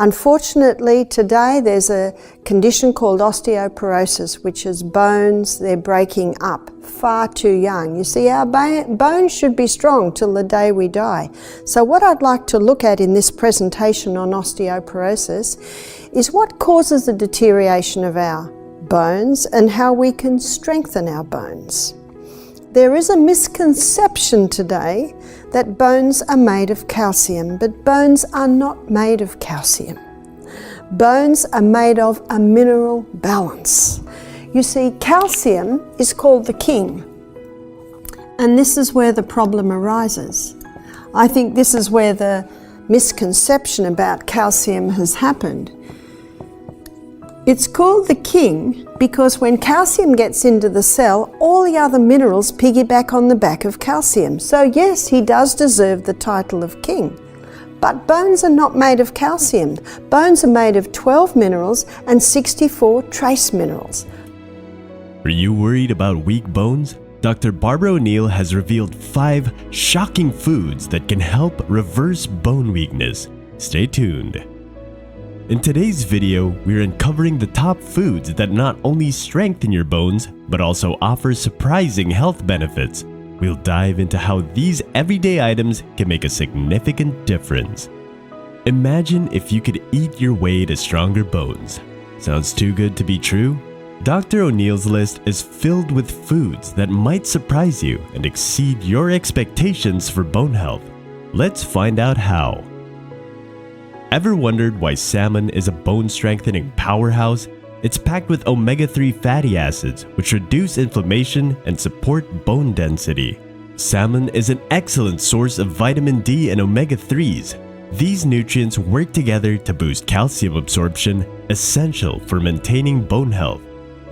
Unfortunately, today there's a condition called osteoporosis, which is bones, they're breaking up far too young. You see, our bones should be strong till the day we die. So what I'd like to look at in this presentation on osteoporosis is what causes the deterioration of our bones and how we can strengthen our bones. There is a misconception today that bones are made of calcium, but bones are not made of calcium. Bones are made of a mineral balance. You see, calcium is called the king, and this is where the problem arises. I think this is where the misconception about calcium has happened. It's called the king because when calcium gets into the cell, all the other minerals piggyback on the back of calcium. So yes, he does deserve the title of king. But bones are not made of calcium. Bones are made of 12 minerals and 64 trace minerals. Are you worried about weak bones? Dr. Barbara O'Neill has revealed 5 shocking foods that can help reverse bone weakness. Stay tuned. In today's video, we're uncovering the top foods that not only strengthen your bones, but also offer surprising health benefits. We'll dive into how these everyday items can make a significant difference. Imagine if you could eat your way to stronger bones. Sounds too good to be true? Dr. O'Neill's list is filled with foods that might surprise you and exceed your expectations for bone health. Let's find out how. Ever wondered why salmon is a bone-strengthening powerhouse? It's packed with omega-3 fatty acids, which reduce inflammation and support bone density. Salmon is an excellent source of vitamin D and omega-3s. These nutrients work together to boost calcium absorption, essential for maintaining bone health.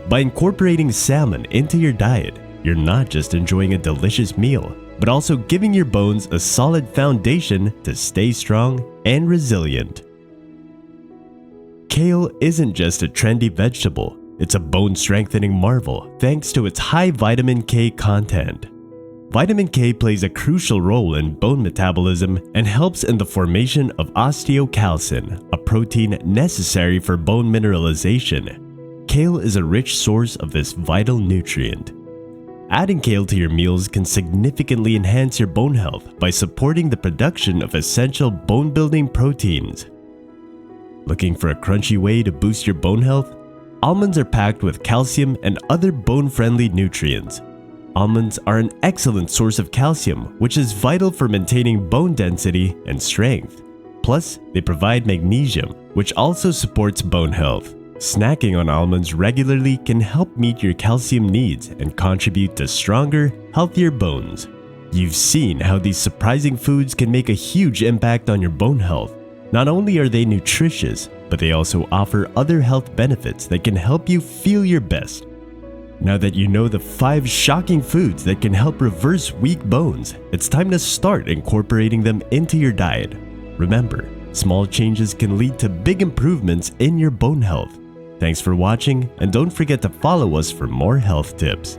By incorporating salmon into your diet, you're not just enjoying a delicious meal, but also giving your bones a solid foundation to stay strong and resilient. Kale isn't just a trendy vegetable, it's a bone-strengthening marvel thanks to its high vitamin K content. Vitamin K plays a crucial role in bone metabolism and helps in the formation of osteocalcin, a protein necessary for bone mineralization. Kale is a rich source of this vital nutrient. Adding kale to your meals can significantly enhance your bone health by supporting the production of essential bone-building proteins. Looking for a crunchy way to boost your bone health? Almonds are packed with calcium and other bone-friendly nutrients. Almonds are an excellent source of calcium, which is vital for maintaining bone density and strength. Plus, they provide magnesium, which also supports bone health. Snacking on almonds regularly can help meet your calcium needs and contribute to stronger, healthier bones. You've seen how these surprising foods can make a huge impact on your bone health. Not only are they nutritious, but they also offer other health benefits that can help you feel your best. Now that you know the 5 shocking foods that can help reverse weak bones, it's time to start incorporating them into your diet. Remember, small changes can lead to big improvements in your bone health. Thanks for watching, and don't forget to follow us for more health tips.